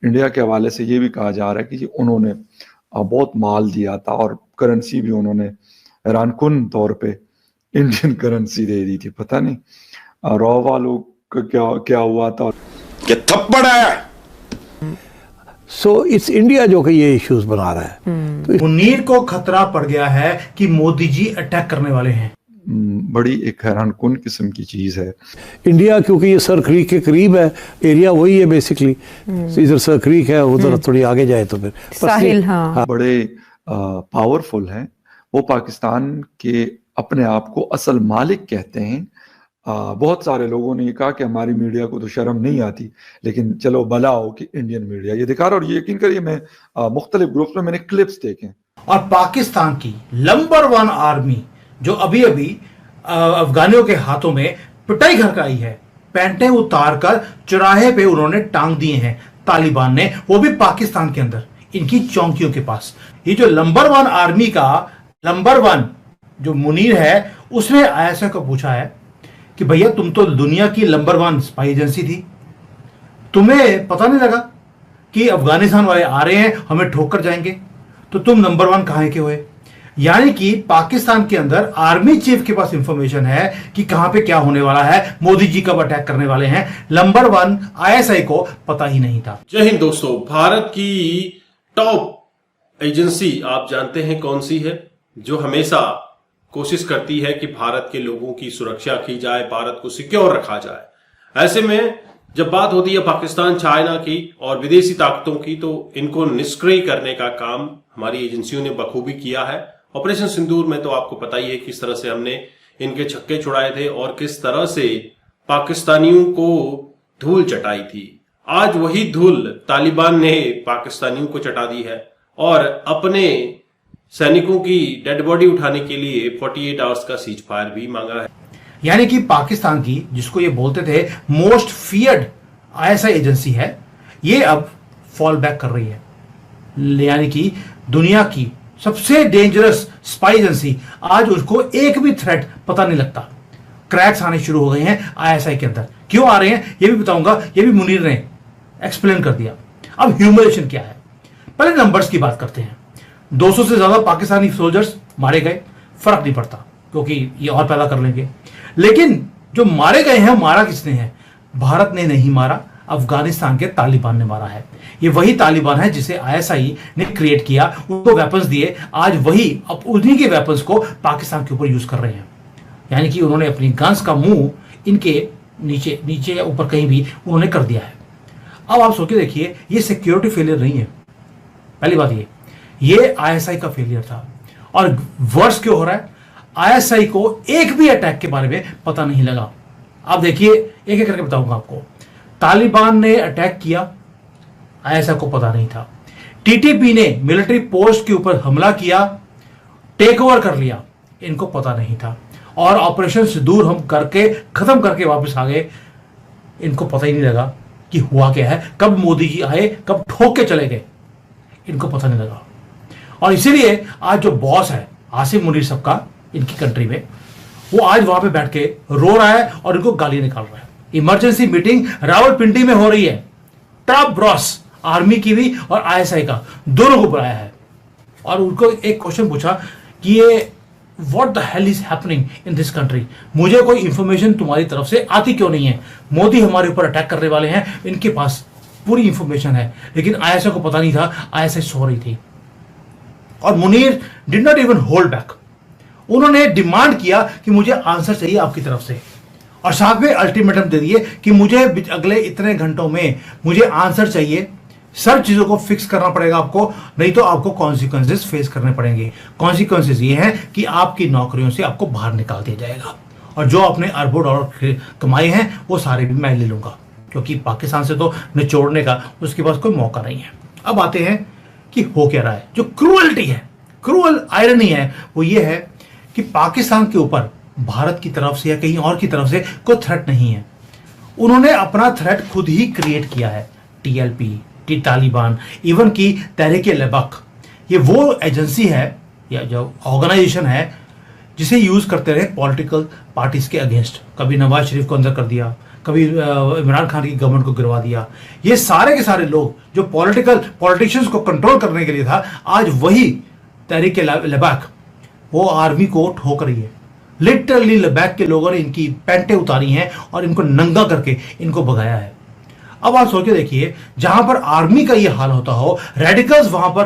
India के हवाले से ये भी कहा जा रहा है कि जी उन्होंने बहुत माल दिया था और करेंसी भी उन्होंने हैरानकुन तौर पे इंडियन करेंसी दे दी थी। पता नहीं रॉ वालों का क्या क्या हुआ था। क्या थप्पड़ है। सो इट्स इंडिया जो कि ये इश्यूज बना रहा है। तो मुनीर को खतरा पड़ गया है कि मोदी जी अटैक करने वाले हैं। बड़ी एक हैरानकुन किस्म की चीज है। इंडिया क्योंकि ये सर क्रीक के करीब है, एरिया वही है बेसिकली, इधर सर क्रीक है, उधर थोड़ी आगे जाए तो फिर साहिल। हाँ, बड़े पावरफुल हैं वो, पाकिस्तान के अपने आप को असल मालिक कहते हैं। बहुत सारे लोगों ने ये कहा कि हमारी मीडिया को तो शर्म नहीं आती, लेकिन चलो भला हो कि इंडियन मीडिया ये दिखा रहा। और ये यकीन करिए मैं मुख्तलिफ ग्रुप्स में मैंने क्लिप्स देखे। और पाकिस्तान की नंबर 1 आर्मी जो अभी अभी अफगानियों के हाथों में पिटाई घर का आई है, पैंटें उतार कर चौराहे पे उन्होंने टांग दिए हैं तालिबान ने, वो भी पाकिस्तान के अंदर इनकी चौकियों के पास। ये जो नंबर 1 आर्मी का नंबर 1 जो मुनीर है, उसने आईएसआई को पूछा है कि भैया तुम तो दुनिया की नंबर 1 स्पाई एजेंसी थी, तुम्हें पता नहीं लगा कि अफगानिस्तान वाले आ रहे हैं, हमें ठोक कर जाएंगे, तो तुम नंबर 1 कहां के हुए। यानी कि पाकिस्तान के अंदर आर्मी चीफ के पास इंफॉर्मेशन है कि कहां पे क्या होने वाला है, मोदी जी कब अटैक करने वाले हैं। नंबर 1 आईएसआई को पता ही नहीं था। जय हिंद दोस्तों। भारत की टॉप एजेंसी आप जानते हैं कौन सी है, जो हमेशा कोशिश करती है कि भारत के लोगों की सुरक्षा की जाए, भारत को सिक्योर रखा जाए। ऐसे में जब बात होती है पाकिस्तान, चाइना की और विदेशी ताकतों की, तो इनको निष्क्रिय करने का काम हमारी एजेंसियों ने बखूबी किया है। ऑपरेशन सिंदूर में तो आपको पता ही है किस तरह से हमने इनके छक्के छुड़ाए थे और किस तरह से पाकिस्तानियों को धूल चटाई थी। आज वही धूल तालिबान ने पाकिस्तानियों को चटा दी है और अपने सैनिकों की डेड बॉडी उठाने के लिए 48 आवर्स का सीज फायर भी मांगा है। यानी कि पाकिस्तान की, जिसको ये बोलते थे मोस्ट फियर्ड आईएसआई एजेंसी है, ये अब फॉल बैक कर रही है। यानी कि दुनिया की सबसे डेंजरस स्पाई एजेंसी, आज उसको एक भी थ्रेट पता नहीं लगता। क्रैक्स आने शुरू हो गए हैं आईएसआई के अंदर। क्यों आ रहे हैं ये भी बताऊंगा, ये भी मुनीर ने एक्सप्लेन कर दिया। अब ह्यूमिलेशन क्या है, पहले नंबर्स की बात करते हैं। 200 से ज्यादा पाकिस्तानी सोल्जर्स मारे गए, फर्क नहीं पड़ता क्योंकि ये और पैदा कर लेंगे। लेकिन जो मारे गए हैं, मारा किसने है? भारत ने नहीं मारा, अफगानिस्तान के तालिबान ने मारा है। ये वही तालिबान है जिसे आईएसआई ने क्रिएट किया, उनको वेपन्स दिए, आज वही अब उन्हीं के वेपन्स को पाकिस्तान के ऊपर यूज कर रहे हैं। यानी कि उन्होंने अपनी गन्स का मुंह इनके नीचे नीचे या ऊपर कहीं भी उन्होंने कर दिया है। अब आप सोच के देखिए, ये सिक्योरिटी फेलियर नहीं है। पहली बात ये आईएसआई का फेलियर था। और वर्स क्यों हो रहा है, आईएसआई को एक भी अटैक के बारे में पता नहीं लगा। आप देखिए, एक एक करके बताऊंगा आपको। तालिबान ने अटैक किया, आईएसआई को पता नहीं था। टीटीपी ने मिलिट्री पोस्ट के ऊपर हमला किया, टेक ओवर कर लिया, इनको पता नहीं था। और ऑपरेशन सिंदूर हम करके खत्म करके वापस आ गए, इनको पता ही नहीं लगा कि हुआ क्या है, कब मोदी जी आए, कब ठोक के चले गए, इनको पता नहीं लगा। और इसीलिए आज जो बॉस है आसिम मुनीर सबका इनकी कंट्री में, वो आज वहां पे बैठ के रो रहा है और इनको गाली निकाल रहा है। इमरजेंसी मीटिंग रावलपिंडी में हो रही है, टॉप ब्रॉस आर्मी की भी और आईएसआई का, दोनों को बुलाया है। और उनको एक क्वेश्चन पूछा कि ये what the hell is happening in this country, मुझे कोई इंफॉर्मेशन तुम्हारी तरफ से आती क्यों नहीं है? मोदी हमारे ऊपर अटैक करने वाले हैं, इनके पास पूरी इंफॉर्मेशन है, लेकिन आईएसआई को पता नहीं था, आईएसआई सो रही थी। और Munir did not even hold back, उन्होंने डिमांड किया कि मुझे आंसर चाहिए आपकी तरफ से, और साथ में अल्टीमेटम दे दिए कि मुझे अगले इतने घंटों में मुझे आंसर चाहिए, सब चीजों को फिक्स करना पड़ेगा आपको, नहीं तो आपको कॉन्सिक्वेंसेस फेस करने पड़ेंगे। कॉन्सिक्वेंसेस ये हैं कि आपकी नौकरियों से आपको बाहर निकाल दिया जाएगा, और जो आपने अरबों डॉलर कमाए हैं वो सारे भी मैं ले लूंगा, क्योंकि पाकिस्तान से तो निचोड़ने का उसके पास कोई मौका नहीं है। अब आते हैं कि हो क्या रहा है। जो क्रूअल्टी है, क्रूअल आयरनी है, वो ये है कि पाकिस्तान के ऊपर भारत की तरफ से या कहीं और की तरफ से कोई थ्रेट नहीं है। उन्होंने अपना थ्रेट खुद ही क्रिएट किया है। टीएलपी, तालिबान, इवन की तहरीक-ए-लबक, ये वो एजेंसी है या जो ऑर्गेनाइजेशन है जिसे यूज करते रहे पॉलिटिकल पार्टीज के अगेंस्ट। कभी नवाज शरीफ को अंदर कर दिया, कभी इमरान खान की गवर्नमेंट को गिरवा दिया। ये सारे के सारे लोग जो पॉलिटिशियंस को कंट्रोल करने के लिए था, आज वही तहरीक लद्दाख वो आर्मी को ठोक रही है। लिटरली लद्दाख के लोगों ने इनकी पैंटें उतारी हैं और इनको नंगा करके इनको भगाया है। अब आप सोच के देखिए, जहां पर आर्मी का ये हाल होता हो, रेडिकल्स वहां पर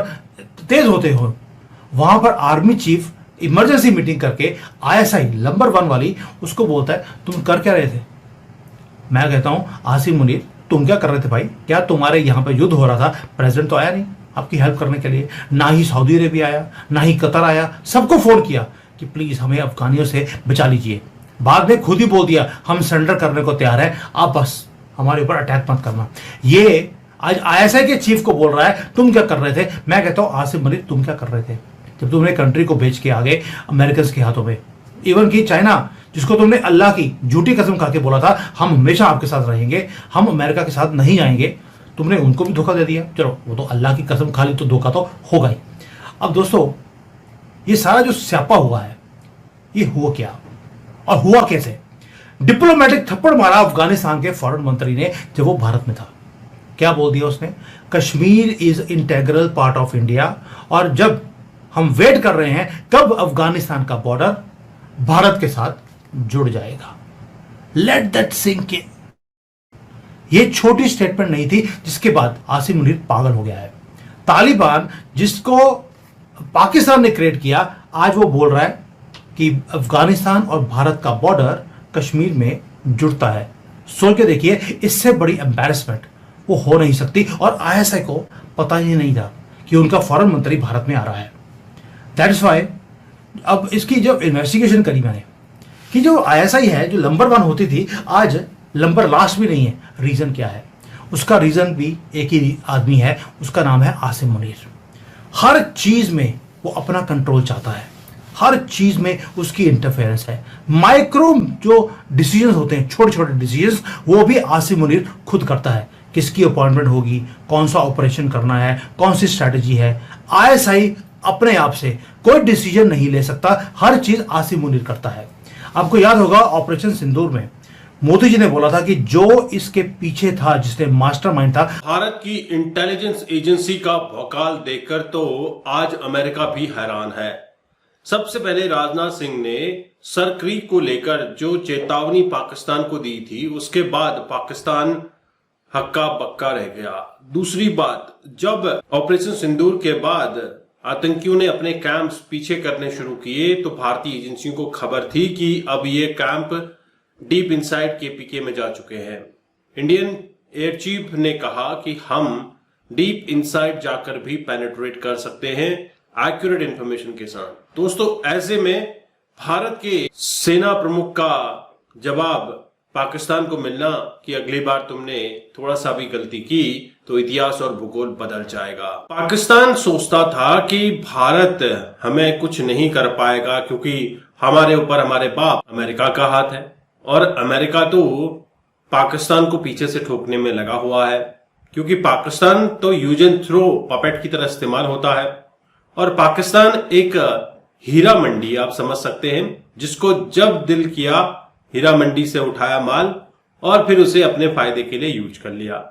तेज होते हो, वहां पर आर्मी चीफ इमरजेंसी मीटिंग करके ISI नंबर 1 वाली उसको बोलता है तुम कर क्या रहे थे। मैं कहता हूं आसिम मुनीर, तुम क्या कर रहे थे भाई? क्या तुम्हारे यहां पर युद्ध हो रहा था? प्रेसिडेंट तो आया नहीं आपकी हेल्प करने के लिए, ना ही सऊदी अरेबिया आया, ना ही कतर आया। सबको फोन किया कि प्लीज हमें अफगानियों से बचा लीजिए। बाद में खुद ही बोल दिया हम सरेंडर करने को तैयार है, आप बस हमारे ऊपर अटैक मत करना। ये आज ISI के चीफ को बोल रहा है तुम क्या कर रहे थे। मैं कहता हूं आसिम मुनीर, तुम क्या कर रहे थे जब तुमने कंट्री को बेच के आगे अमेरिकन के हाथों में? इवन कि चाइना, जिसको तुमने अल्लाह की झूठी कसम खा के बोला था हम हमेशा आपके साथ रहेंगे, हम अमेरिका के साथ नहीं आएंगे, तुमने उनको भी धोखा दे दिया। चलो वो तो अल्लाह की कसम खा ली तो धोखा तो होगा ही। अब दोस्तों, ये सारा जो स्यापा हुआ है, ये हुआ क्या और हुआ कैसे? डिप्लोमेटिक थप्पड़ मारा अफगानिस्तान के फॉरेन मंत्री ने जब वो भारत में था। क्या बोल दिया उसने? Kashmir is integral part of India, और जब हम वेट कर रहे हैं कब अफगानिस्तान का बॉर्डर भारत के साथ जुड़ जाएगा। Let that sink in. ये छोटी स्टेटमेंट नहीं थी जिसके बाद आसिम मुनीर पागल हो गया है। तालिबान जिसको पाकिस्तान ने क्रिएट किया, आज वो बोल रहा है कि अफगानिस्तान और भारत का बॉर्डर कश्मीर में जुड़ता है। सोच के देखिए, इससे बड़ी एम्बैरेसमेंट वो हो नहीं सकती। और ISI को पता ही नहीं था कि उनका फॉरेन मंत्री भारत में आ रहा है। दैट्स वाई अब इसकी जब इन्वेस्टिगेशन करी मैंने कि जो ISI है जो नंबर 1 होती थी, आज नंबर लास्ट भी नहीं है। रीजन क्या है? उसका रीजन भी एक ही आदमी है, उसका नाम है आसिम मुनीर। हर चीज में वो अपना कंट्रोल चाहता है, हर चीज में उसकी इंटरफेरेंस है। माइक्रो जो डिसीजंस होते हैं, छोटे छोटे डिसीजंस, वो भी आसिम मुनीर खुद करता है। किसकी अपॉइंटमेंट होगी, कौन सा ऑपरेशन करना है, कौन सी स्ट्रैटेजी है। ISI अपने आप से कोई डिसीजन नहीं ले सकता, हर चीज आसिम मुनीर करता है। आपको याद होगा ऑपरेशन सिंदूर में मोदी जी ने बोला था कि जो इसके पीछे था, जिसने मास्टरमाइंड था, भारत की इंटेलिजेंस एजेंसी का भौकाल देखकर तो आज अमेरिका भी हैरान है। सबसे पहले राजनाथ सिंह ने सर क्रीक को लेकर जो चेतावनी पाकिस्तान को दी थी, उसके बाद पाकिस्तान हक्का बक्का रह गया। दूसरी बात, जब ऑपरेशन सिंदूर के बाद आतंकियों ने अपने कैंप्स पीछे करने शुरू किए, तो भारतीय एजेंसियों को खबर थी कि अब ये कैंप डीप इनसाइड KPK में जा चुके हैं। इंडियन एयर चीफ ने कहा कि हम डीप इनसाइड जाकर भी पेनिट्रेट कर सकते हैं एक्यूरेट इंफॉर्मेशन के साथ। दोस्तों, ऐसे में भारत के सेना प्रमुख का जवाब पाकिस्तान को मिलना कि अगली बार तुमने थोड़ा सा भी गलती की तो इतिहास और भूगोल बदल जाएगा। पाकिस्तान सोचता था कि भारत हमें कुछ नहीं कर पाएगा क्योंकि हमारे ऊपर हमारे बाप अमेरिका का हाथ है, और अमेरिका तो पाकिस्तान को पीछे से ठोकने में लगा हुआ है, क्योंकि पाकिस्तान तो यूज एंड थ्रो पपेट की तरह इस्तेमाल होता है। और पाकिस्तान एक हीरा मंडी आप समझ सकते हैं, जिसको जब दिल किया हीरा मंडी से उठाया माल और फिर उसे अपने फायदे के लिए यूज कर लिया।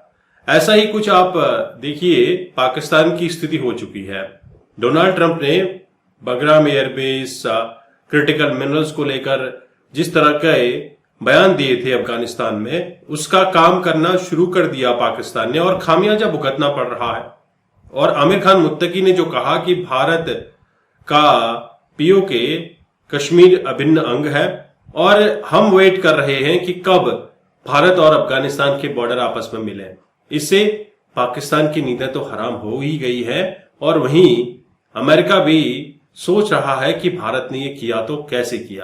ऐसा ही कुछ आप देखिए पाकिस्तान की स्थिति हो चुकी है। डोनाल्ड ट्रंप ने बगराम एयरबेस, क्रिटिकल मिनरल्स को लेकर जिस तरह के बयान दिए थे अफगानिस्तान में, उसका काम करना शुरू कर दिया पाकिस्तान ने और खामियाजा भुगतना पड़ रहा है। और आमिर खान मुत्तकी ने जो कहा कि भारत का POK कश्मीर अभिन्न अंग है और हम वेट कर रहे हैं कि कब भारत और अफगानिस्तान के बॉर्डर आपस में मिले। इससे पाकिस्तान की नींद तो हराम हो ही गई है, और वहीं अमेरिका भी सोच रहा है कि भारत ने ये किया तो कैसे किया।